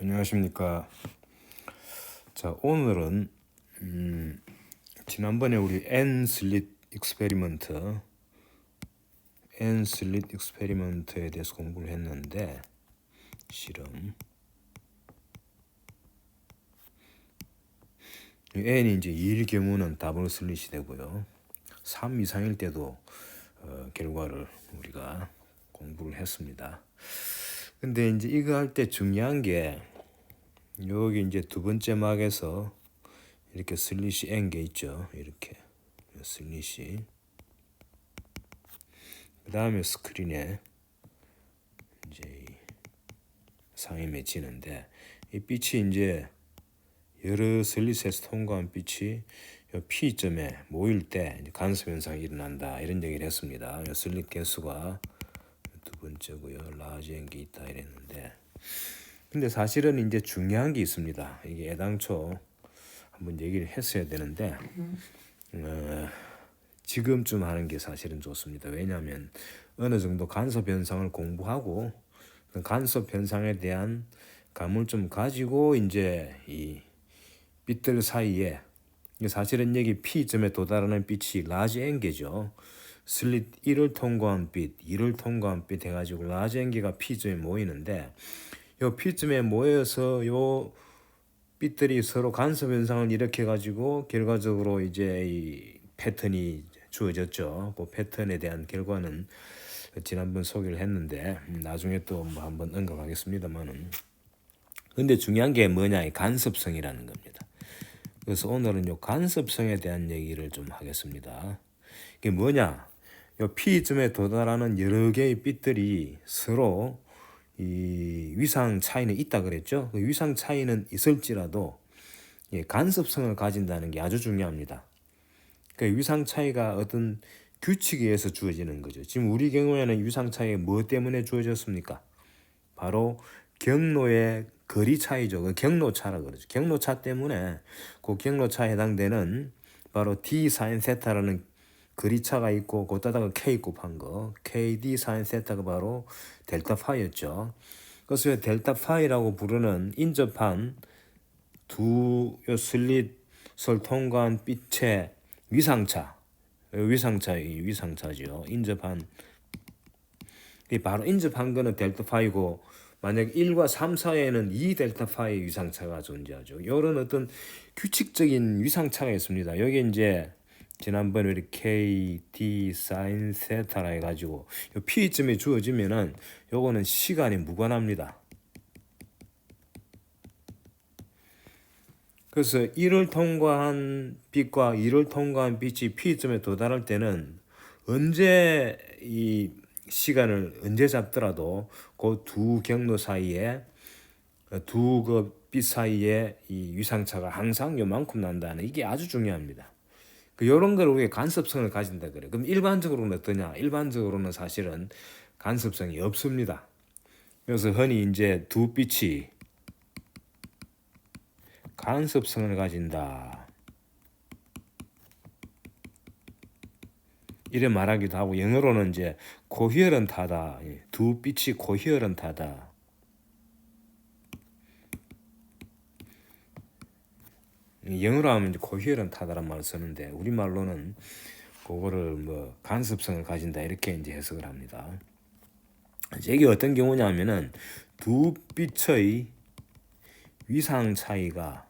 안녕하십니까. 자, 오늘은 지난번에 우리 N 슬릿 익스페리먼트에 대해서 공부를 했는데 실험 N이 이제 2일 경우는 더블 슬릿이 되고요. 3 이상일 때도 결과를 우리가 공부를 했습니다. 근데 이제 이거 할 때 중요한 게 여기 이제 두 번째 막에서 이렇게 슬릿이 N 개 있죠. 이렇게 슬릿이. 그 다음에 스크린에 이제 상에 맺히는데 이 빛이 이제 여러 슬릿에서 통과한 빛이 이 P점에 모일 때 이제 간섭 현상이 일어난다 이런 얘기를 했습니다. 이 슬릿 개수가 두 번째고요. 라지 N개 있다 이랬는데 근데 사실은 이제 중요한 게 있습니다. 이게 애당초 한번 얘기를 했어야 되는데 지금쯤 하는 게 사실은 좋습니다. 왜냐하면 어느 정도 간섭 현상을 공부하고 그 간섭 현상에 대한 감을 좀 가지고 이제 이 빛들 사이에 사실은 여기 P점에 도달하는 빛이 라지 N개죠. 슬릿 1을 통과한 빛, 2를 통과한 빛 해가지고 라지 N개가 P점에 모이는데 요 P점에 모여서 요 빛들이 서로 간섭 현상을 일으켜 가지고 결과적으로 이제 이 패턴이 주어졌죠. 그 패턴에 대한 결과는 지난번 소개를 했는데 나중에 또 뭐 한번 언급하겠습니다만은 근데 중요한 게 뭐냐 이 간섭성이라는 겁니다. 그래서 오늘은 요 간섭성에 대한 얘기를 좀 하겠습니다. 이게 뭐냐? 요 P점에 도달하는 여러 개의 빛들이 서로 이 위상 차이는 있다 그랬죠. 그 위상 차이는 있을지라도 간섭성을 가진다는 게 아주 중요합니다. 그 위상 차이가 어떤 규칙에 의해서 주어지는 거죠. 지금 우리 경우에는 위상 차이가 뭐 때문에 주어졌습니까? 바로 경로의 거리 차이죠. 그 경로차라 그러죠. 경로차 때문에 그 경로차에 해당되는 바로 D 사인 세타라는 거리차가 있고 거기다가 K 곱한 거 KD 사인 세타가 바로 델타 파이였죠. 그래서 델타 파이라고 부르는 인접한 두 슬릿을 통과한 빛의 위상차죠. 인접한 이 바로 인접한 거는 델타 파이고 만약 1과 3 사이에는 2 델타 파이 위상차가 존재하죠. 이런 어떤 규칙적인 위상차가 있습니다. 여기 이제 지난번에 우리 K, D, 사인 세타라 해가지고 요 P점에 주어지면은 요거는 시간이 무관합니다. 그래서 1을 통과한 빛과 2를 통과한 빛이 P점에 도달할 때는 언제 이 시간을 언제 잡더라도 그 두 경로 사이에 두 그 빛 사이에 이 위상차가 항상 요만큼 난다는 이게 아주 중요합니다. 이런 걸 우리가 간섭성을 가진다 그래. 그럼 일반적으로는 어떠냐? 일반적으로는 사실은 간섭성이 없습니다. 그래서 흔히 이제 두 빛이 간섭성을 가진다. 이래 말하기도 하고 영어로는 이제 코히어런트하다. 두 빛이 코히어런트하다. 영어로 하면 이제 코히어런트하다란 말을 쓰는데 우리말로는 그거를 뭐 간섭성을 가진다 이렇게 이제 해석을 합니다. 이게 어떤 경우냐면은 두 빛의 위상 차이가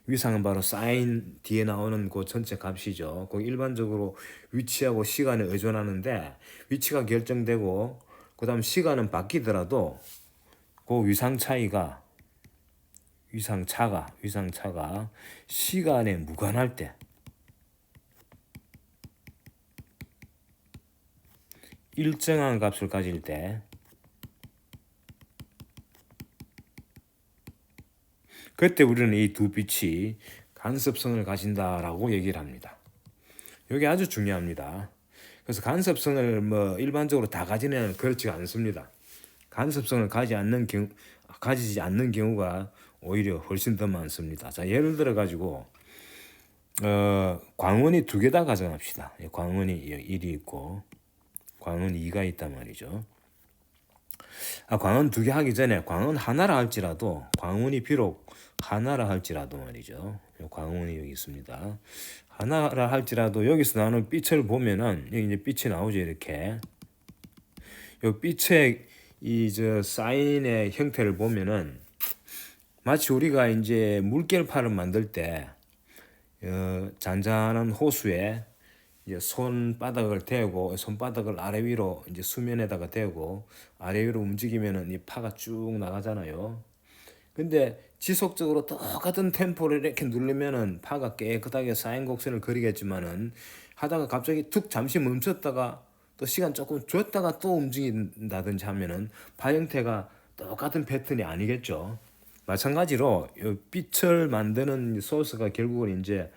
위상은 바로 사인 뒤에 나오는 그 전체 값이죠. 그 일반적으로 위치하고 시간에 의존하는데 위치가 결정되고 그다음 시간은 바뀌더라도 그 위상차가 시간에 무관할 때 일정한 값을 가질 때 그때 우리는 이 두 빛이 간섭성을 가진다라고 얘기를 합니다. 이게 아주 중요합니다. 그래서 간섭성을 뭐 일반적으로 다 가지는 그렇지 않습니다. 간섭성을 가지지 않는 경우가 오히려 훨씬 더 많습니다. 자, 예를 들어 가지고 광원이 두 개다 가정합시다. 광원이 1이 있고 광원이 2가 있단 말이죠. 광원 두 개 하기 전에 광원 하나라 할지라도 광원이 비록 하나라 할지라도 말이죠. 광원이 여기 있습니다. 하나라 할지라도 여기서 나오는 빛을 보면은 여기 이제 빛이 나오죠. 이렇게 요 빛의 이 저 사인의 형태를 보면은 마치 우리가 이제 물결파를 만들 때 잔잔한 호수에 이제 손바닥을 대고 손바닥을 아래 위로 이제 수면에다가 대고 아래 위로 움직이면은 이 파가 쭉 나가잖아요. 근데 지속적으로 똑같은 템포를 이렇게 누르면은 파가 깨끗하게 쌓인 곡선을 그리겠지만은 하다가 갑자기 툭 잠시 멈췄다가 또 시간 조금 줬다가 또 움직인다든지 하면은 파 형태가 똑같은 패턴이 아니겠죠. 마찬가지로 이 빛을 만드는 소스가 결국은 이제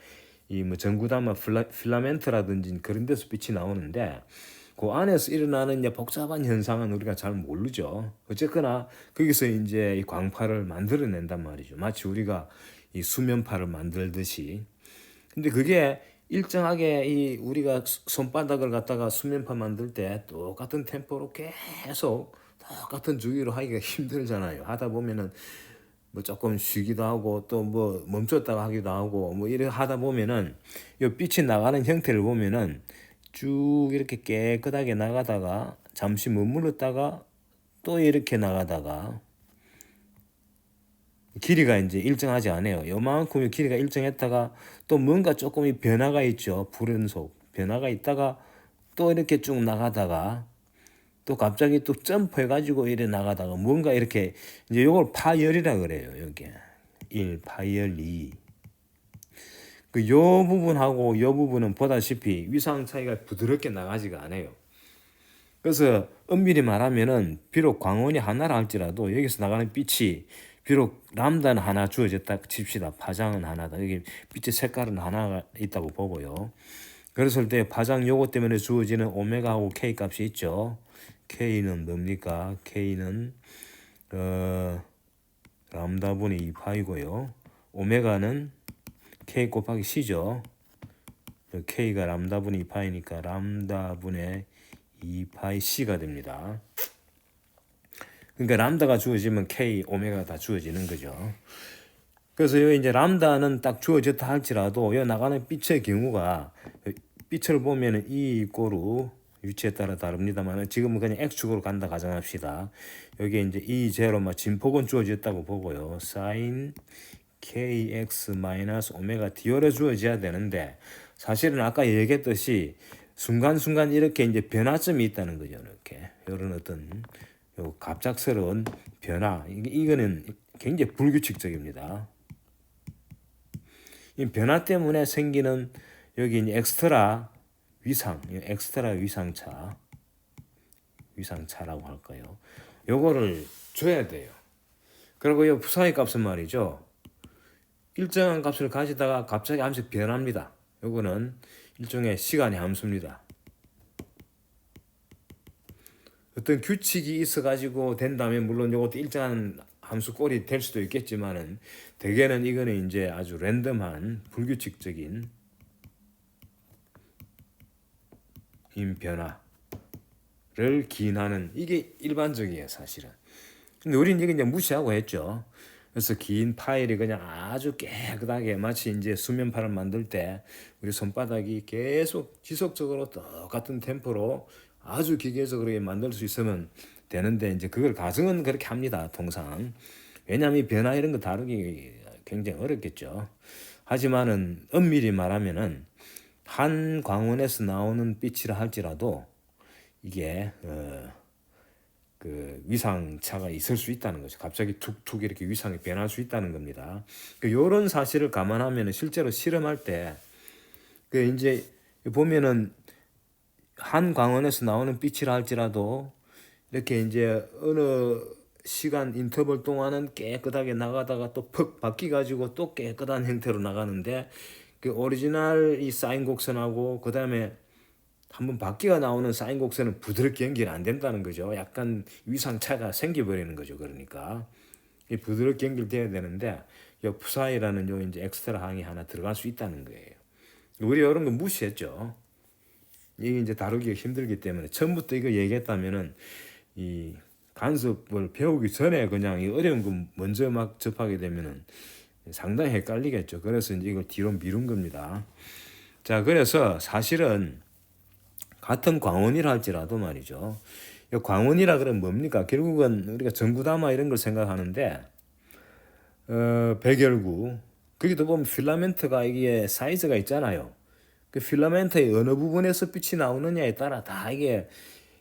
이 뭐 전구담화 필라멘트라든지 그런 데서 빛이 나오는데 그 안에서 일어나는 이제 복잡한 현상은 우리가 잘 모르죠. 어쨌거나 거기서 이제 이 광파를 만들어낸단 말이죠. 마치 우리가 이 수면파를 만들듯이. 근데 그게 일정하게 이 우리가 손바닥을 갖다가 수면파 만들 때 똑같은 템포로 계속 똑같은 주기로 하기가 힘들잖아요. 하다 보면은 뭐 조금 쉬기도 하고 또 뭐 멈췄다가 하기도 하고 뭐 이렇게 하다 보면은 요 빛이 나가는 형태를 보면은 쭉 이렇게 깨끗하게 나가다가 잠시 머물렀다가 또 이렇게 나가다가 길이가 이제 일정하지 않아요. 요만큼의 길이가 일정했다가 또 뭔가 조금 변화가 있죠. 불연속 변화가 있다가 또 이렇게 쭉 나가다가 또 갑자기 또 점프해가지고 이래 나가다가 뭔가 이렇게 이제 요걸 파열이라 그래요. 여기 1 파열 2. 그 요 부분하고 요 부분은 보다시피 위상 차이가 부드럽게 나가지가 않아요. 그래서 엄밀히 말하면은 비록 광원이 하나라 할지라도 여기서 나가는 빛이 비록 람다는 하나 주어졌다 칩시다. 파장은 하나다. 여기 빛의 색깔은 하나가 있다고 보고요. 그랬을 때 파장 요거 때문에 주어지는 오메가하고 K 값이 있죠. K는 뭡니까? K는 람다분의 2파이고요. 오메가는 K 곱하기 C죠. K가 람다분의 2파이니까 람다분의 2파이 C가 됩니다. 그러니까 람다가 주어지면 K, 오메가가 다 주어지는 거죠. 그래서 여기 이제 람다는 딱 주어졌다 할지라도 여기 나가는 빛의 경우가 빛을 보면은 E 이꼬르 위치에 따라 다릅니다만 지금은 그냥 X축으로 간다 가정합시다. 여기 이제 E0만 진폭은 주어졌다고 보고요. sin kx 마이너스 오메가 d로 주어져야 되는데 사실은 아까 얘기했듯이 순간순간 이렇게 이제 변화점이 있다는 거죠. 이렇게 이런 어떤 요 갑작스러운 변화 이거는 굉장히 불규칙적입니다. 이 변화 때문에 생기는 여기 이제 엑스트라 위상차라고 할까요? 요거를 줘야 돼요. 그리고 이 부사의 값은 말이죠. 일정한 값을 가지다가 갑자기 함수 변합니다. 요거는 일종의 시간의 함수입니다. 어떤 규칙이 있어가지고 된다면 물론 요것도 일정한 함수 꼴이 될 수도 있겠지만은 대개는 이거는 이제 아주 랜덤한 불규칙적인 변화를 기인하는 이게 일반적이에요, 사실은. 근데 우리는 이거 이제 무시하고 했죠. 그래서 긴 파일이 그냥 아주 깨끗하게 마치 이제 수면파를 만들 때 우리 손바닥이 계속 지속적으로 똑같은 템포로 아주 기계적으로 만들 수 있으면 되는데 이제 그걸 가정은 그렇게 합니다, 통상. 왜냐하면 이 변화 이런 거 다루기 굉장히 어렵겠죠. 하지만은 엄밀히 말하면은 한 광원에서 나오는 빛이라 할지라도 이게 그 위상차가 있을 수 있다는 거죠. 갑자기 툭툭 이렇게 위상이 변할 수 있다는 겁니다. 이런 사실을 감안하면 실제로 실험할 때 그 이제 보면은 한 광원에서 나오는 빛이라 할지라도 이렇게 이제 어느 시간 인터벌 동안은 깨끗하게 나가다가 또 퍽 바뀌 가지고 또 깨끗한 형태로 나가는데 그 오리지널 이 사인 곡선하고 그 다음에 한번 바퀴가 나오는 사인 곡선은 부드럽게 연결이 안 된다는 거죠. 약간 위상차가 생겨버리는 거죠. 그러니까 이 부드럽게 연결돼야 되는데 이 푸사이라는 요 이제 엑스트라 항이 하나 들어갈 수 있다는 거예요. 우리 이런 거 무시했죠. 이게 이제 다루기가 힘들기 때문에 처음부터 이거 얘기했다면은 이 간섭을 배우기 전에 그냥 이 어려운 거 먼저 막 접하게 되면은 상당히 헷갈리겠죠. 그래서 이제 이걸 뒤로 미룬 겁니다. 자, 그래서 사실은 같은 광원이라 할지라도 말이죠. 이 광원이라 그러면 뭡니까? 결국은 우리가 전구담화 이런 걸 생각하는데 백열구 거기도 보면 필라멘트가 이게 사이즈가 있잖아요. 그 필라멘트의 어느 부분에서 빛이 나오느냐에 따라 다 이게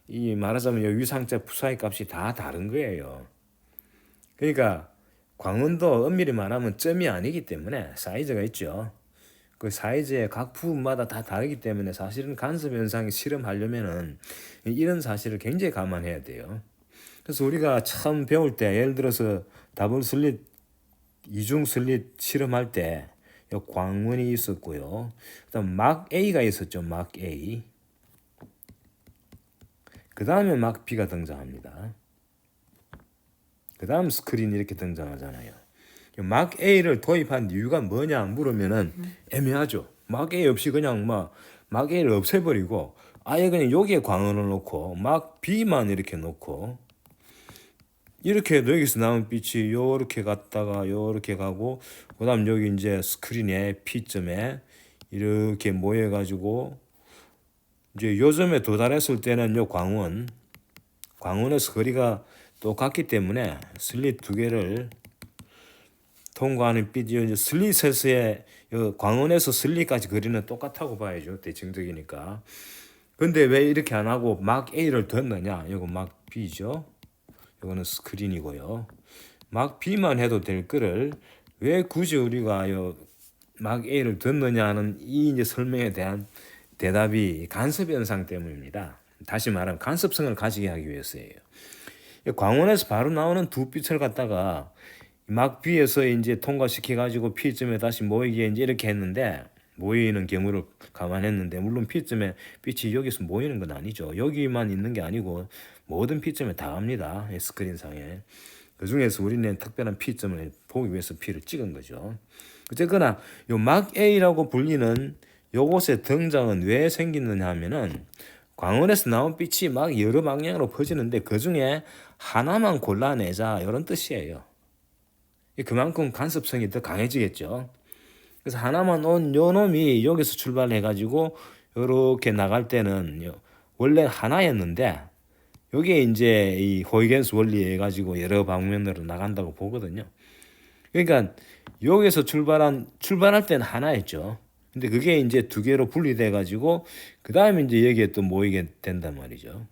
이 말하자면 위상자 푸사의 값이 다 다른 거예요. 그러니까 광원도 엄밀히 말하면 점이 아니기 때문에 사이즈가 있죠. 그 사이즈의 각 부분마다 다 다르기 때문에 사실은 간섭 현상이 실험하려면은 이런 사실을 굉장히 감안해야 돼요. 그래서 우리가 처음 배울 때 예를 들어서 더블 슬릿, 이중 슬릿 실험할 때 광원이 있었고요. 그다음 막 A가 있었죠. 막 A. 그 다음에 막 B가 등장합니다. 그 다음 스크린이 이렇게 등장하잖아요. 막 A를 도입한 이유가 뭐냐 물으면은 애매하죠. 막 A 없이 그냥 막 A를 없애버리고 아예 그냥 여기에 광원을 놓고 막 B만 이렇게 놓고 이렇게 해도 여기서 나온 빛이 요렇게 갔다가 요렇게 가고 그다음 여기 이제 스크린에 P점에 이렇게 모여가지고 이제 요점에 도달했을 때는 요 광원에서 거리가 똑같기 때문에 슬릿 두 개를 통과하는 빛이 이제 슬릿에서의 광원에서 슬릿까지 거리는 똑같다고 봐야죠. 대칭적이니까. 근데 왜 이렇게 안 하고 막 A를 뒀느냐? 이거 막 B죠. 이거는 스크린이고요. 막 B만 해도 될 거를 왜 굳이 우리가 막 A를 뒀느냐 하는 이 이제 설명에 대한 대답이 간섭 현상 때문입니다. 다시 말하면 간섭성을 가지게 하기 위해서예요. 광원에서 바로 나오는 두 빛을 갖다가 막 B에서 이제 통과시켜 가지고 P점에 다시 모이게 이제 이렇게 했는데 모이는 경우를 감안했는데 물론 P점에 빛이 여기서 모이는 건 아니죠. 여기만 있는 게 아니고 모든 P점에 다 갑니다. 스크린상에. 그 중에서 우리는 특별한 P점을 보기 위해서 P를 찍은 거죠. 어쨌거나 요 막 A라고 불리는 요곳의 등장은 왜 생기느냐 하면은 광원에서 나온 빛이 막 여러 방향으로 퍼지는데 그 중에 하나만 골라내자 이런 뜻이에요. 그만큼 간섭성이 더 강해지겠죠. 그래서 하나만 온 요 놈이 여기서 출발해가지고 이렇게 나갈 때는 원래 하나였는데 여기에 이제 이 호이겐스 원리에 해가지고 여러 방면으로 나간다고 보거든요. 그러니까 여기서 출발할 때는 하나였죠. 근데 그게 이제 두 개로 분리돼 가지고 그 다음에 이제 여기에 또 모이게 된단 말이죠.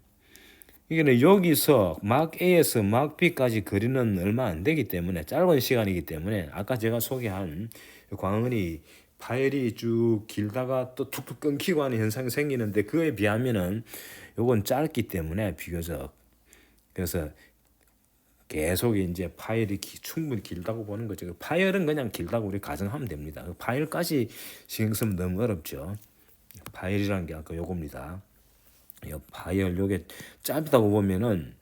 이게 여기서 막 A에서 막 B까지 거리는 얼마 안 되기 때문에 짧은 시간이기 때문에 아까 제가 소개한 광원이 파열이 쭉 길다가 또 툭툭 끊기고 하는 현상이 생기는데 그에 비하면은 요건 짧기 때문에 비교적 그래서 계속 이제 파열이 충분히 길다고 보는 거죠. 파열은 그냥 길다고 우리 가정하면 됩니다. 파열까지 신경 쓰면 너무 어렵죠. 파열이라는 게 아까 요겁니다. 요 파열 요게 짧다고 보면은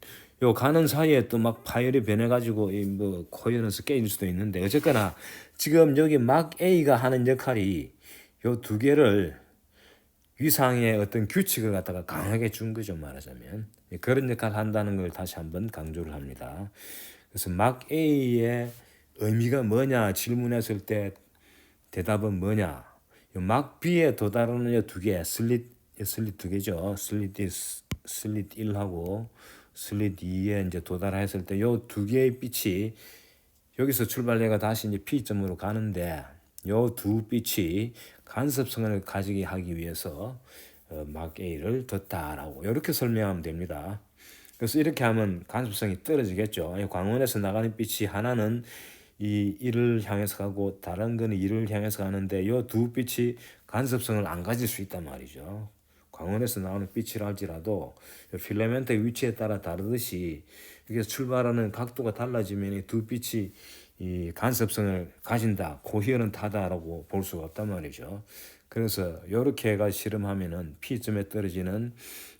요 가는 사이에 또 막 파열이 변해가지고 뭐 코연에서 깨질 수도 있는데 어쨌거나 지금 여기 막 A가 하는 역할이 요 두 개를 위상의 어떤 규칙을 갖다가 강하게 준 거죠. 말하자면 그런 역할을 한다는 걸 다시 한번 강조를 합니다. 그래서 막 A의 의미가 뭐냐 질문했을 때 대답은 뭐냐? 막 B에 도달하는 두 개, 슬릿 두 개죠. 슬릿 1하고 슬릿 2에 이제 도달했을 때 요 두 개의 빛이 여기서 출발해가 다시 이제 P점으로 가는데 요 두 빛이 간섭성을 가지게 하기 위해서 막 A를 뒀다라고 이렇게 설명하면 됩니다. 그래서 이렇게 하면 간섭성이 떨어지겠죠. 광원에서 나가는 빛이 하나는 이 1을 향해서 가고 다른 거는 2를 향해서 가는데 이 두 빛이 간섭성을 안 가질 수 있단 말이죠. 광원에서 나오는 빛이라 할지라도 필라멘트의 위치에 따라 다르듯이 여기서 출발하는 각도가 달라지면 이 두 빛이 이 간섭성을 가진다, 코히어런트하다라고 볼 수가 없단 말이죠. 그래서 이렇게 해가 실험하면은 P점에 떨어지는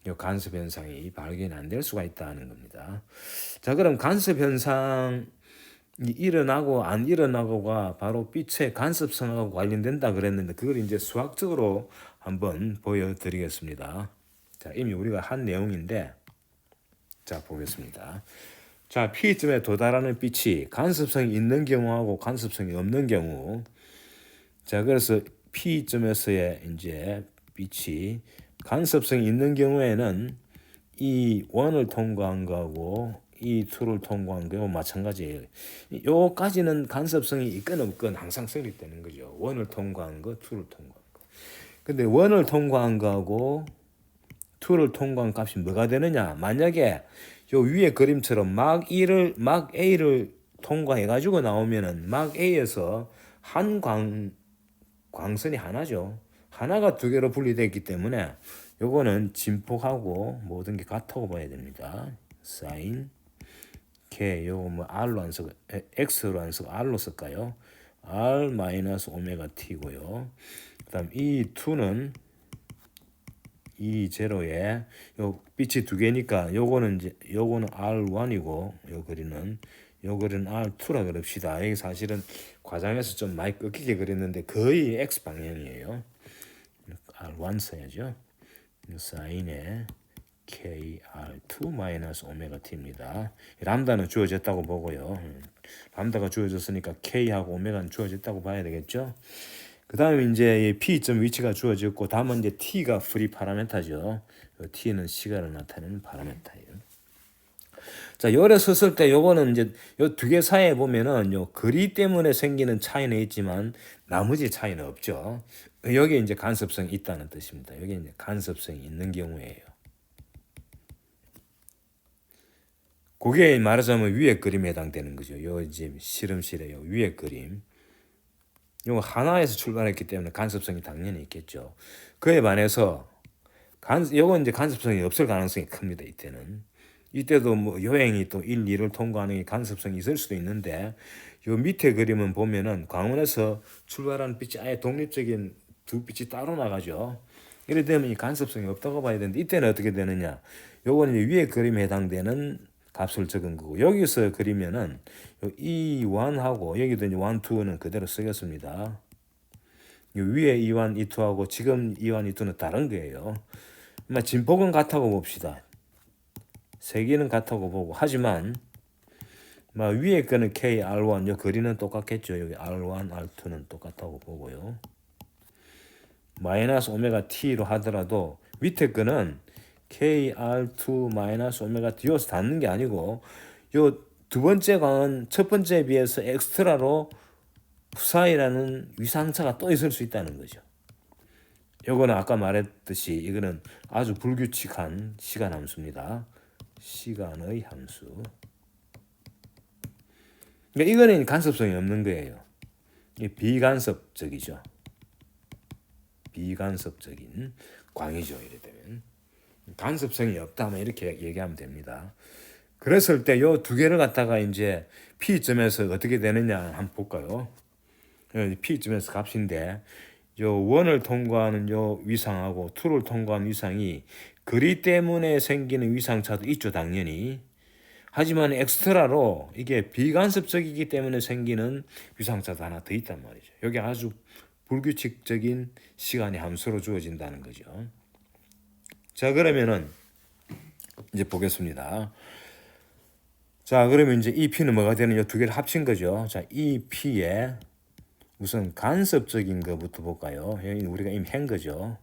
이 간섭 현상이 발견이 안 될 수가 있다는 겁니다. 자, 그럼 간섭 현상이 일어나고 안 일어나고가 바로 빛의 간섭성하고 관련된다 그랬는데 그걸 이제 수학적으로 한번 보여드리겠습니다. 자, 이미 우리가 한 내용인데 자, 보겠습니다. 자, P점에 도달하는 빛이 간섭성이 있는 경우하고 간섭성이 없는 경우. 자, 그래서 P점에서의 이제 빛이 간섭성이 있는 경우에는 이 1을 통과한 거하고 이 2를 통과한 거하고 마찬가지예요. 요까지는 간섭성이 있건 없건 항상 성립되는 거죠. 1을 통과한 거, 2를 통과한 거. 근데 1을 통과한 거하고 2를 통과한 값이 뭐가 되느냐? 만약에 요 위에 그림처럼 막 A를 통과해 가지고 나오면은 막 A에서 한 광선이 하나죠. 하나가 두 개로 분리되기 때문에 요거는 진폭하고 모든 게 같다고 봐야 됩니다. 사인 K 요거 뭐 R로 안 쓰고 X로 안 쓰고 R로 쓸까요? R 마이너스 오메가 T고요. 그다음 이 2는 이 제로에 요 빛이 두 개니까 요거는 이제 요거는 R1이고 요 그리는 R2라 그럽시다. 여기 사실은 과장해서 좀 많이 꺾이게 그렸는데 거의 X 방향이에요. R1 써야죠. 사인에 KR2 마이너스 오메가 T입니다. 람다는 주어졌다고 보고요. 람다가 주어졌으니까 K하고 오메가는 주어졌다고 봐야 되겠죠. 그 다음에 이제 P점 위치가 주어졌고 다음은 이제 T가 프리 파라메타죠. T는 시간을 나타내는 파라메타예요. 자, 요래 썼을 때 요거는 이제 요 두 개 사이에 보면은 요 거리 때문에 생기는 차이는 있지만 나머지 차이는 없죠. 여기 이제 간섭성이 있다는 뜻입니다. 여기 이제 간섭성이 있는 경우에요. 그게 말하자면 위에 그림에 해당되는 거죠. 요 이제 실험실의 요 위에 그림. 요거 하나에서 출발했기 때문에 간섭성이 당연히 있겠죠. 그에 반해서 요건 이제 간섭성이 없을 가능성이 큽니다. 이때도 뭐 요행이 또 1, 2를 통과하는 간섭성이 있을 수도 있는데 요 밑에 그림은 보면은 광원에서 출발하는 빛이 아예 독립적인 두 빛이 따로 나가죠. 이래 되면 이 간섭성이 없다고 봐야 되는데 이때는 어떻게 되느냐? 요거는 이제 위에 그림에 해당되는 값을 적은 거고 여기서 그리면은 E1하고 여기도 이제 1, 2는 그대로 쓰겠습니다. 위에 E1, E2하고 지금 E1, E2는 다른 거예요. 진폭은 같다고 봅시다. 세기는 같다고 보고 하지만 위에 거는 K, R1 요 거리는 똑같겠죠. 여기 R1, R2는 똑같다고 보고요. 마이너스 오메가 T로 하더라도 밑에 거는 KR2 마이너스 오메가 T여서 닿는 게 아니고 요 두 번째 광은 첫 번째에 비해서 엑스트라로 후사이라는 위상차가 또 있을 수 있다는 거죠. 요거는 아까 말했듯이 이거는 아주 불규칙한 시간 함수입니다. 시간의 함수. 그러니까 이거는 간섭성이 없는 거예요. 비간섭적이죠. 비간섭적인 광이죠. 이래 되면 간섭성이 없다 하면 이렇게 얘기하면 됩니다. 그랬을 때 요 두 개를 갖다가 이제 P점에서 어떻게 되느냐 한번 볼까요? P점에서 값인데 요 1을 통과하는 요 위상하고 2를 통과하는 위상이 거리 때문에 생기는 위상차도 있죠, 당연히. 하지만 엑스트라로 이게 비간섭적이기 때문에 생기는 위상차도 하나 더 있단 말이죠. 여기 아주 불규칙적인 시간의 함수로 주어진다는 거죠. 자, 그러면은 이제 보겠습니다. 자, 그러면 이제 이 P는 뭐가 되는 이 두 개를 합친 거죠. 자, 이 P에 우선 간섭적인 것부터 볼까요? 여기 우리가 이미 한 거죠.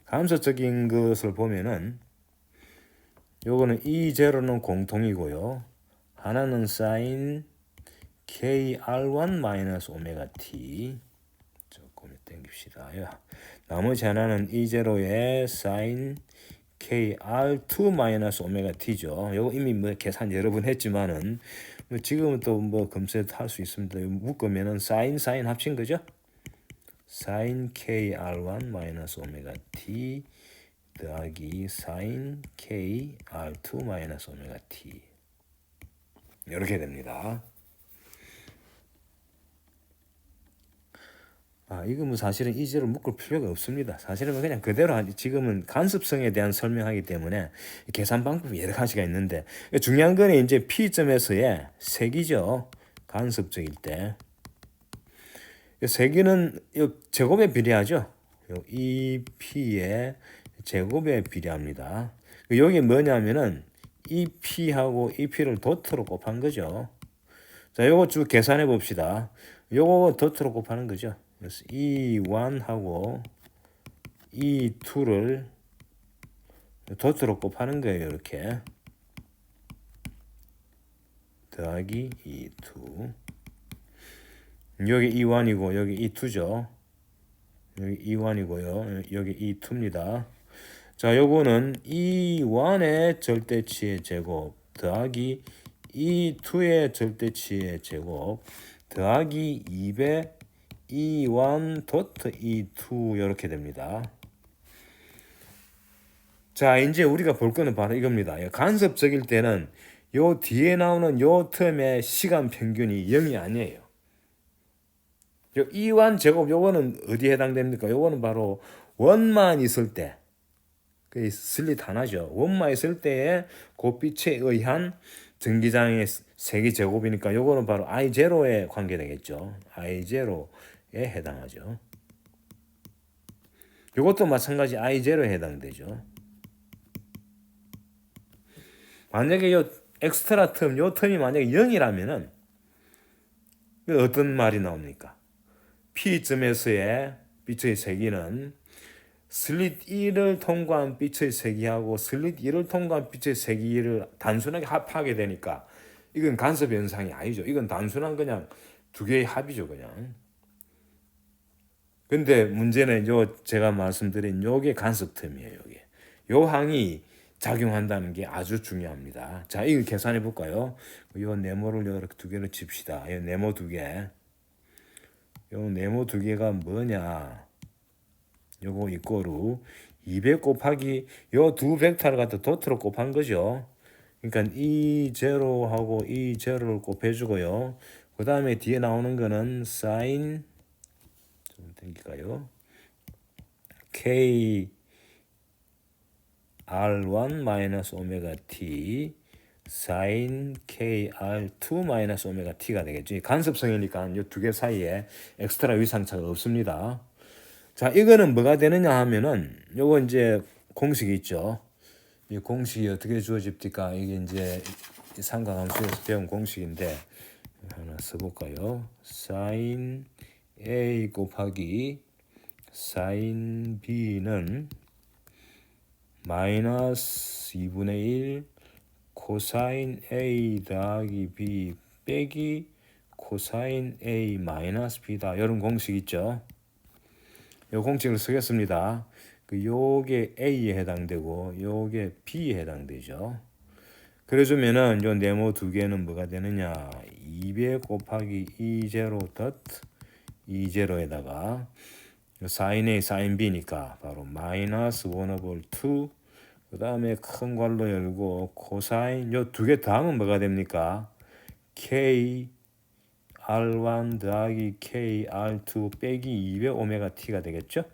간섭적인 것을 보면은 요거는 이 제로는 공통이고요. 하나는 사인 KR1 마이너스 오메가 T 조금 당깁시다. 나머지 하나는 이 제로의 사인 KR2 마이너스 오메가 T죠. 요거 이미 뭐 계산 여러 번 했지만은 지금은 또 뭐 검색할 수 있습니다. 묶으면은 사인 합친 거죠. 사인 KR1 마이너스 오메가 T 더하기 사인 KR2 마이너스 오메가 T 이렇게 됩니다. 이건 뭐 사실은 이제로 묶을 필요가 없습니다. 사실은 그냥 그대로 지금은 간섭성에 대한 설명하기 때문에 계산 방법이 여러 가지가 있는데 중요한 거는 이제 P점에서의 색이죠. 간섭적일 때. 색이는 제곱에 비례하죠. 이 P의 제곱에 비례합니다. 여기 뭐냐면은 EP하고 EP를 도트로 곱한 거죠. 자, 요거 쭉 계산해 봅시다. 요거 도트로 곱하는 거죠. 그래서 E1하고 E2를 도트로 곱하는 거예요. 이렇게 더하기 E2. 여기 E1이고 여기 E2죠. 여기 E1이고요. 여기 E2입니다. 자, 요거는 E1의 절대치의 제곱 더하기 E2의 절대치의 제곱 더하기 2배 E1 도트 E2 이렇게 됩니다. 자, 이제 우리가 볼 거는 바로 이겁니다. 간섭적일 때는 요 뒤에 나오는 요 텀의 시간 평균이 0이 아니에요. 요 E1 제곱 요거는 어디에 해당됩니까? 요거는 바로 원만 있을 때, 그 슬릿 하나죠. 원만 있을 때의 곱빛에 의한 전기장의 세기 제곱이니까 요거는 바로 I0에 관계되겠죠. I0에 해당하죠. 요것도 마찬가지 I0에 해당되죠. 만약에 요 엑스트라 텀, 요 텀이 만약에 0이라면은 어떤 말이 나옵니까? P점에서의 빛의 세기는 슬릿 1을 통과한 빛의 세기하고 슬릿 2를 통과한 빛의 세기를 단순하게 합하게 되니까 이건 간섭 현상이 아니죠. 이건 단순한 그냥 두 개의 합이죠, 그냥. 근데 문제는 요 제가 말씀드린 요게 간섭 텀이에요, 요게. 요 항이 작용한다는 게 아주 중요합니다. 자, 이거 계산해 볼까요? 요 네모를 이렇게 두 개를 칩시다. 요 네모 두 개. 요 네모 두 개가 뭐냐? 요거 이꼬르 200 곱하기 요 두 벡터를 갖다 도트로 곱한 거죠. 그러니까 이 제로하고 이 제로를 곱해주고요. 그 다음에 뒤에 나오는 거는 사인 좀 땡길까요? K R1 마이너스 오메가 T 사인 KR2 마이너스 오메가 T가 되겠죠. 간섭성이니까 이 두 개 사이에 엑스트라 위상차가 없습니다. 자, 이거는 뭐가 되느냐 하면은 요거 이제 공식이 있죠. 이 공식이 어떻게 주어집니까? 이게 이제 삼각함수에서 배운 공식인데 하나 써볼까요? sin A 곱하기 sin B는 마이너스 2분의 1 코사인 A 더하기 B 빼기 코사인 A 마이너스 B다. 이런 공식 있죠. 이 공식을 쓰겠습니다. 요게 A에 해당되고 요게 B에 해당되죠. 그래주면은 요 네모 두 개는 뭐가 되느냐? 200 곱하기 E0 더트 E0에다가 sin A sin B니까 바로 마이너스 1/2 그 다음에 큰 괄호 열고 코사인 요 두 개 더하면 뭐가 됩니까? K R1 더하기 K R2 빼기 200 오메가 T가 되겠죠?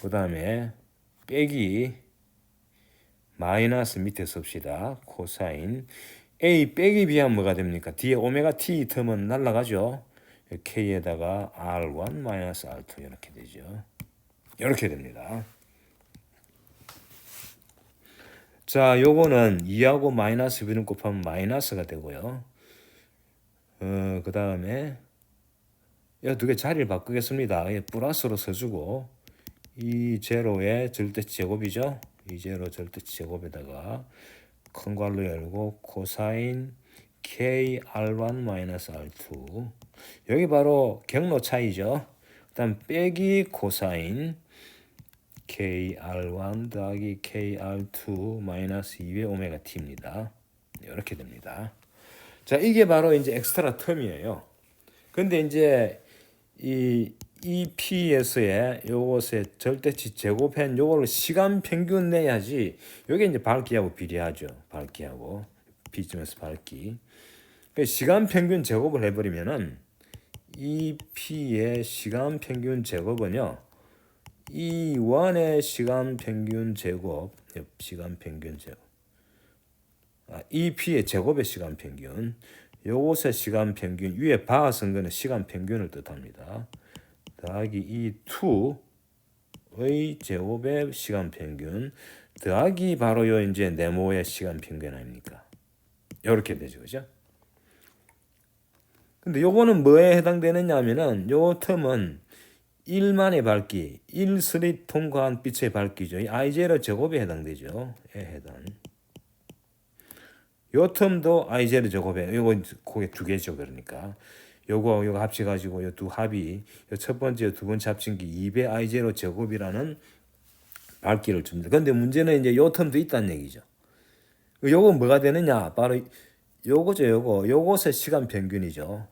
그 다음에 빼기 마이너스 밑에 씁시다. 코사인 A 빼기 B하면 뭐가 됩니까? 뒤에 오메가 T 텀은 날라가죠. K에다가 R1 마이너스 R2 이렇게 되죠. 이렇게 됩니다. 자, 요거는 2하고 마이너스 B는 곱하면 마이너스가 되고요. 그 다음에 이 두 개 자리를 바꾸겠습니다. 플러스로 써주고 이 제로의 절대치 제곱이죠. 이 제로 절대치 제곱에다가 큰 괄호 열고 코사인 K R1 마이너스 R2 여기 바로 경로 차이죠. 그다음 빼기 코사인 K R1 더하기 K R2 마이너스 2의 오메가 T입니다. 이렇게 됩니다. 자, 이게 바로 이제 엑스트라 텀이에요. 근데 이제 이 EPS의 요것의 절대치 제곱한 요거를 시간 평균 내야지. 요게 이제 밝기하고 비례하죠. 밝기하고 B점에서 밝기. 시간 평균 제곱을 해버리면은 EP의 시간 평균 제곱은요. E1의 시간 평균 제곱, 시간 평균 제곱. EP의 제곱의 시간 평균. 요것의 시간 평균 위에 바하 쓴 거는 시간 평균을 뜻합니다. 더하기 E2의 제곱의 시간 평균. 더하기 바로 요 이제 네모의 시간 평균 아닙니까? 이렇게 되죠, 그죠? 근데 요거는 뭐에 해당되느냐 하면은 요 텀은 1만의 밝기, 1스릿 통과한 빛의 밝기죠. 이 I0 제곱에 해당되죠. 에 해당. 요 텀도 I0 제곱에 요거 그게 두 개죠. 그러니까 요거 합쳐 가지고 요 두 합이 요 첫 번째 두 번째 합친 게 2배 I0 제곱이라는 밝기를 줍니다. 근데 문제는 이제 요 텀도 있다는 얘기죠. 요거 뭐가 되느냐? 바로 요거죠. 요것의 시간 평균이죠.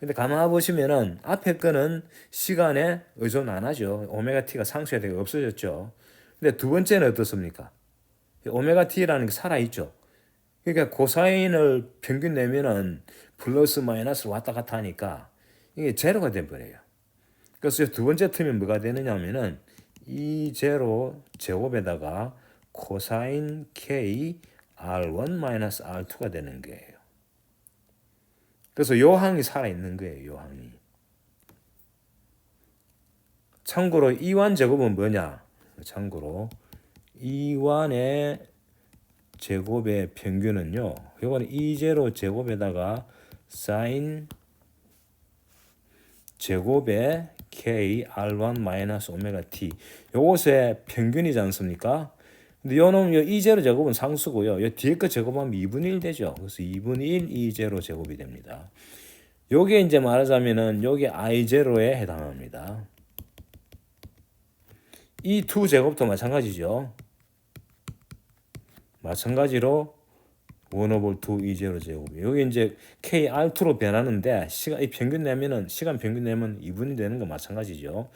근데 가만 보시면은 앞에 거는 시간에 의존 안 하죠. 오메가 t가 상쇄되고 없어졌죠. 근데 두 번째는 어떻습니까? 오메가 t라는 게 살아 있죠. 그러니까 코사인을 평균 내면은 플러스 마이너스 왔다 갔다 하니까 이게 제로가 돼 버려요. 그래서 두 번째 틈이 뭐가 되느냐면은 이 제로 제곱에다가 코사인 k r1 마이너스 r2가 되는 거예요. 그래서 요 항이 살아 있는 거예요. 요 항이. 참고로 이완 제곱은 뭐냐? 참고로 이완의 제곱의 평균은요. 요거는 E0 제곱에다가 사인 제곱의 K R1 마이너스 오메가 T 요것의 평균이지 않습니까? 근데 요놈 요 E0 제곱은 상수고요. 요 뒤에 거 제곱하면 2분의 1 되죠. 그래서 2분의 1 E0 제곱이 됩니다. 요게 이제 말하자면은 요게 I0에 해당합니다. 이 두 제곱도 마찬가지죠. 마찬가지로 1/2 E0 제곱. 여기 이제 KR2로 변하는데 시간 이 평균 내면은 시간 평균 내면 2분이 되는 거 마찬가지죠.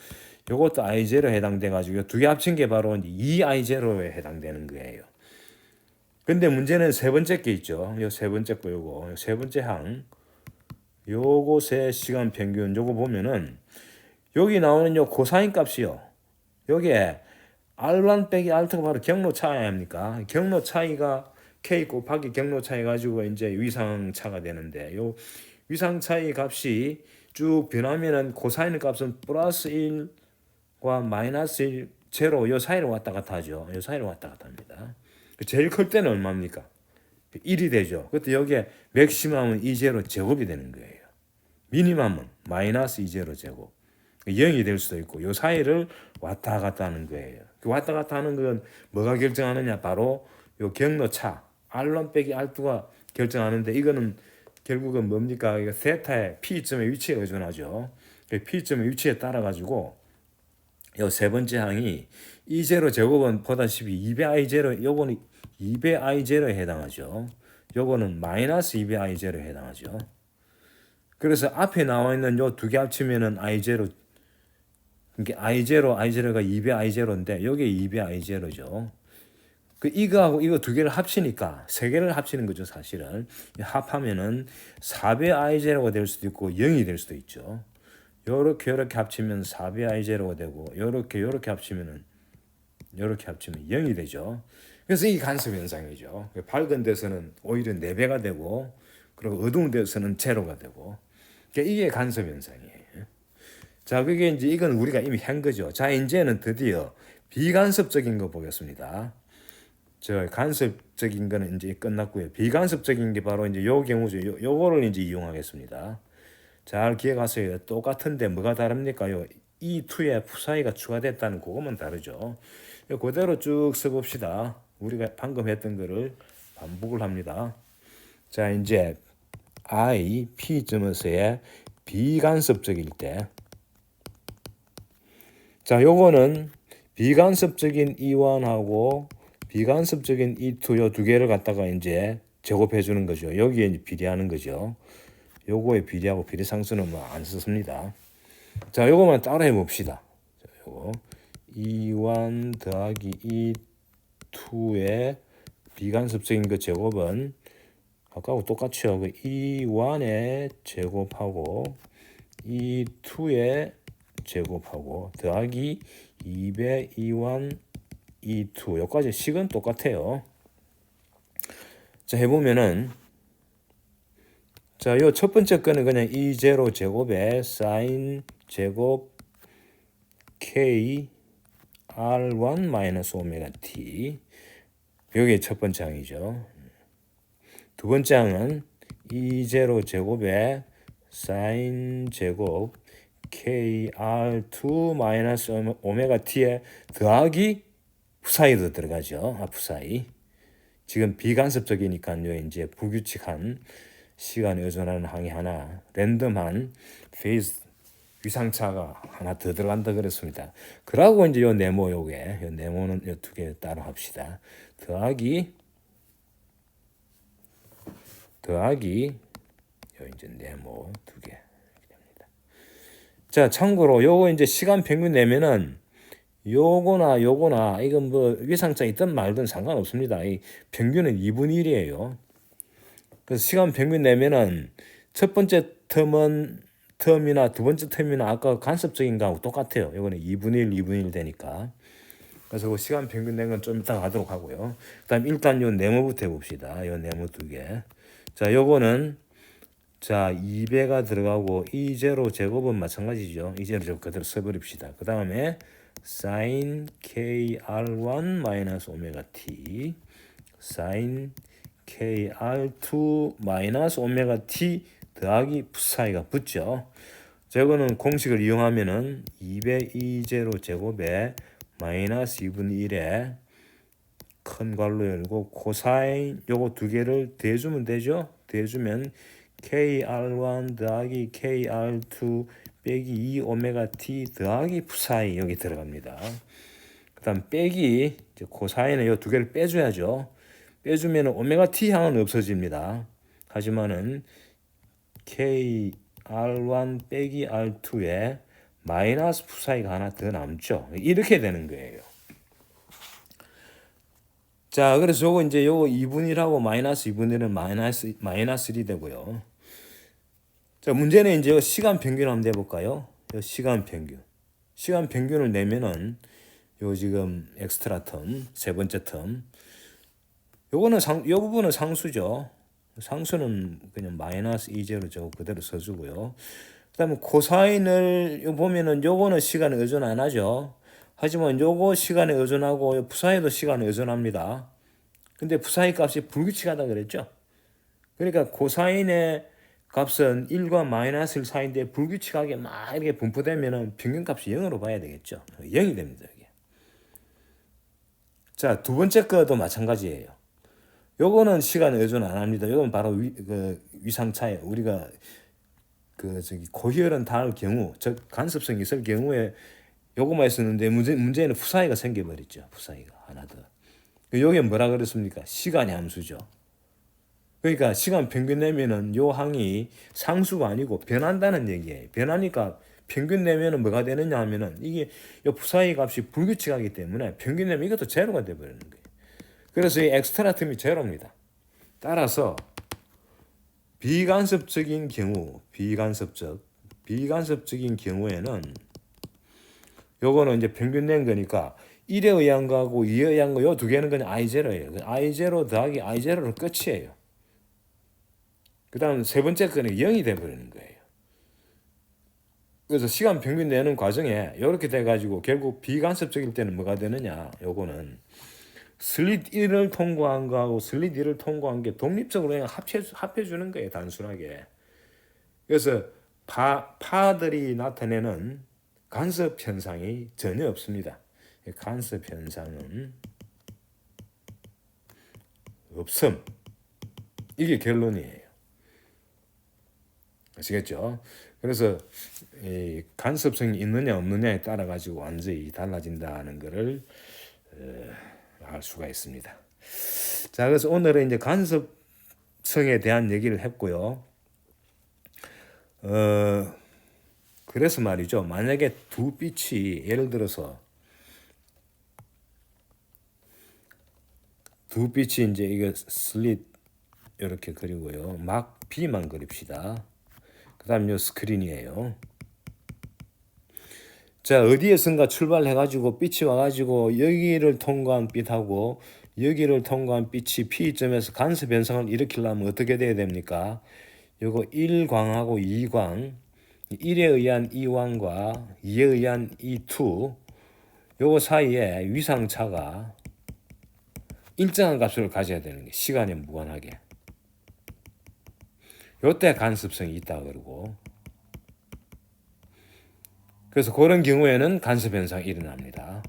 요것도 I0에 해당돼 가지고 두 개 합친 게 바로 2I0에 해당되는 거예요. 근데 문제는 세 번째 게 있죠. 요 세 번째 거 요거. 세 번째 항. 요것의 시간 평균 요거 보면은 여기 나오는 요 코사인 값이요. 여기에 R1 빼기 R가 바로 경로 차이 아닙니까? 경로 차이가 K 곱하기 경로 차이 가지고 이제 위상 차가 되는데 요 위상 차이 값이 쭉 변하면은 코사인 값은 플러스 1과 마이너스 1, 제로 요 사이를 왔다 갔다 하죠. 요 사이를 왔다 갔다 합니다. 제일 클 때는 얼마입니까? 1이 되죠. 그때 여기에 맥시멈은 E0 제곱이 되는 거예요. 미니멈은 마이너스 E0 제곱. 0이 될 수도 있고 요 사이를 왔다 갔다 하는 거예요. 그 왔다 갔다 하는 건 뭐가 결정하느냐? 바로 요 경로 차 R1 빼기 R2가 결정하는데 이거는 결국은 뭡니까? 이거 세타의 P점의 위치에 의존하죠. 그 P점의 위치에 따라 가지고 요 세 번째 항이 E0 제곱은 보다시피 2배 I0 요거는 2배 I0에 해당하죠. 요거는 마이너스 2배 I0에 해당하죠. 그래서 앞에 나와 있는 요 두 개 합치면은 I0 이게 I0가 2배 I0인데 여기 2배 I0죠. 그 이거하고 이거 두 개를 합치니까 세 개를 합치는 거죠, 사실은. 합하면은 4배 I0가 될 수도 있고 0이 될 수도 있죠. 요렇게 합치면 4배 I0가 되고 요렇게 합치면 0이 되죠. 그래서 이게 간섭 현상이죠. 밝은 데서는 오히려 4배가 되고 그리고 어두운 데서는 제로가 되고 이게 간섭 현상이에요. 자, 그게 이제 이건 우리가 이미 한 거죠. 자, 이제는 드디어 비간섭적인 거 보겠습니다. 저 간섭적인 거는 이제 끝났고요. 비간섭적인 게 바로 이제 요 경우죠. 요거를 이제 이용하겠습니다. 잘 기억하세요. 똑같은데 뭐가 다릅니까? 요 E2에 푸사이가 추가됐다는 그것만 다르죠. 그대로 쭉 써봅시다. 우리가 방금 했던 거를 반복을 합니다. 자, 이제 I, P점에서의 비간섭적일 때 자, 요거는 비간섭적인 E1하고 비간섭적인 E2 요 두 개를 갖다가 이제 제곱해 주는 거죠. 여기에 이제 비례하는 거죠. 요거에 비례하고 비례상수는 뭐 안 썼습니다. 자, 요거만 따로 해 봅시다. 요거 E1 더하기 E2의 비간섭적인 그 제곱은 아까하고 똑같죠. 그 E1의 제곱하고 E2의 제곱하고 더하기 2배 E1 E2 여기까지 식은 똑같아요. 자, 해보면은 자, 요 첫 번째 거는 그냥 E0 제곱에 사인 제곱 K R1 마이너스 오메가 T 요게 첫 번째 항이죠. 두 번째 항은 E0 제곱에 사인 제곱 KR2 마이너스 오메가 T에 더하기 푸사이도 들어가죠. 푸사이. 지금 비간섭적이니까요. 이제 불규칙한 시간에 의존하는 항이 하나, 랜덤한 페이스 위상차가 하나 더 들어간다 그랬습니다. 그러고 이제 요 네모 요 네모는 요 두 개 따로 합시다. 더하기 요 이제 네모 두 개 됩니다. 자, 참고로 요거 이제 시간 평균 내면은 요거나 이건 뭐 위상차 있든 말든 상관없습니다. 이 평균은 2분의 1이에요. 그래서 시간 평균 내면은 첫 번째 텀이나 두 번째 텀이나 아까 간섭적인 거하고 똑같아요. 이거는 2분의 1 되니까. 그래서 그 시간 평균 낸 건 좀 이따 가도록 하고요. 그다음 일단 요 네모부터 해봅시다. 요 네모 두 개. 자, 요거는 자 2배가 들어가고 E0 제곱은 마찬가지죠. E0 제곱 그대로 써버립시다. 그 다음에 sin KR1 마이너스 오메가 T sin KR2 마이너스 오메가 T 더하기 푸사이가 붙죠. 자, 이거는 공식을 이용하면은 2배 E0 제곱에 마이너스 2분의 1에 큰 괄호 열고 코사인 요거 두 개를 대주면 되죠. 대주면 KR1 더하기 KR2 빼기 2 오메가 T 더하기 푸사인 여기 들어갑니다. 그 다음 빼기 코사인은 요 두 개를 빼줘야죠. 빼주면 오메가 T 항은 없어집니다. 하지만은 KR1 빼기 R2에 마이너스 푸사이가 하나 더 남죠. 이렇게 되는 거예요. 자, 그래서 요거 이제 요거 2분의 1하고 마이너스 2분의 1은 마이너스 1이 되고요. 자, 문제는 이제 시간 평균 한번 내볼까요? 시간 평균을 내면은 요 지금 엑스트라 텀, 세 번째 텀. 요거는 요 부분은 상수죠. 상수는 그냥 마이너스 2제로 저거 그대로 써주고요. 그다음에 코사인을 보면은 요거는 시간에 의존 안 하죠. 하지만 요거 시간에 의존하고 푸사이도 시간에 의존합니다. 근데 푸사이 값이 불규칙하다 그랬죠. 그러니까 코사인의 값은 1과 마이너스 1 사이인데 불규칙하게 막 이렇게 분포되면은 평균값이 0으로 봐야 되겠죠. 0이 됩니다. 이게. 자, 두 번째 거도 마찬가지예요. 요거는 시간에 의존 안 합니다. 요건 바로 위상차예요. 우리가 고혈은 닿을 경우, 즉 간섭성이 있을 경우에 요거만 있었는데 문제는 푸사이가 생겨버렸죠. 푸사이가 하나 더. 요게 뭐라 그랬습니까? 시간의 함수죠. 그러니까 시간 평균 내면은 요 항이 상수가 아니고 변한다는 얘기예요. 변하니까 평균 내면은 뭐가 되느냐 하면은 이게 요 푸사이 값이 불규칙하기 때문에 평균 내면 이것도 제로가 돼버리는 거예요. 그래서 이 엑스트라 텀이 제로입니다. 따라서 비간섭적인 경우에는 요거는 이제 평균 낸 거니까 1에 의한 거하고 2에 의한 거 요 두 개는 그냥 I0예요. I0 더하기 I0로 끝이에요. 그 다음 세 번째 거는 0이 돼버리는 거예요. 그래서 시간 평균 내는 과정에 이렇게 돼가지고 결국 비간섭적일 때는 뭐가 되느냐. 요거는 슬릿 1을 통과한 거하고 슬릿 2를 통과한 게 독립적으로 그냥 합해주는 거예요. 단순하게. 그래서 파들이 나타내는 간섭 현상이 전혀 없습니다. 간섭 현상은 없음. 이게 결론이에요. 아시겠죠? 그래서 이 간섭성이 있느냐 없느냐에 따라 가지고 완전히 달라진다는 것을 알 수가 있습니다. 자, 그래서 오늘은 이제 간섭성에 대한 얘기를 했고요. 그래서 말이죠. 만약에 두 빛이 예를 들어서 두 빛이 이제 이거 슬릿 이렇게 그리고요. 막 B만 그립시다. 그다음 요 스크린이에요. 자, 어디에선가 출발해가지고 빛이 와가지고 여기를 통과한 빛하고 여기를 통과한 빛이 P점에서 간섭 현상을 일으키려면 어떻게 돼야 됩니까? 요거 1광하고 2광, 1에 의한 2광과 2에 의한 2, 요거 사이에 위상차가 일정한 값을 가져야 되는 게 시간에 무관하게. 요때 간섭성이 있다 그러고, 그래서 그런 경우에는 간섭 현상이 일어납니다.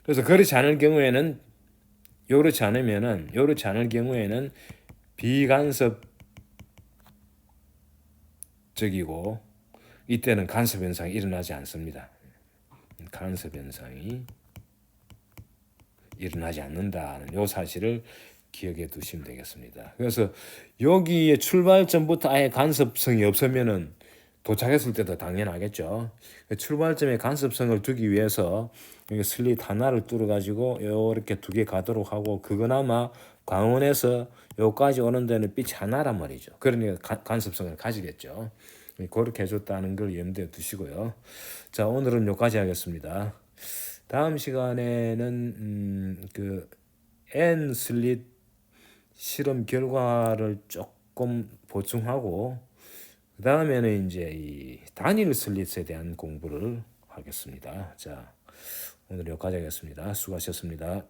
그래서 그렇지 않을 경우에는 요렇지 않을 경우에는 비간섭적이고 이때는 간섭 현상이 일어나지 않습니다. 간섭 현상이 일어나지 않는다는 요 사실을 기억해 두시면 되겠습니다. 그래서 여기에 출발점부터 아예 간섭성이 없으면은 도착했을 때도 당연하겠죠. 출발점에 간섭성을 두기 위해서 여기 슬릿 하나를 뚫어 가지고 이렇게 두 개 가도록 하고, 그거나마 광원에서 여기까지 오는 데는 빛이 하나란 말이죠. 그러니까 간섭성을 가지겠죠. 그렇게 해줬다는 걸 염두에 두시고요. 자, 오늘은 여기까지 하겠습니다. 다음 시간에는 그 N 슬릿 실험 결과를 조금 보충하고, 그 다음에는 이제 이 단일 슬릿에 대한 공부를 하겠습니다. 자, 오늘 여기까지 하겠습니다. 수고하셨습니다.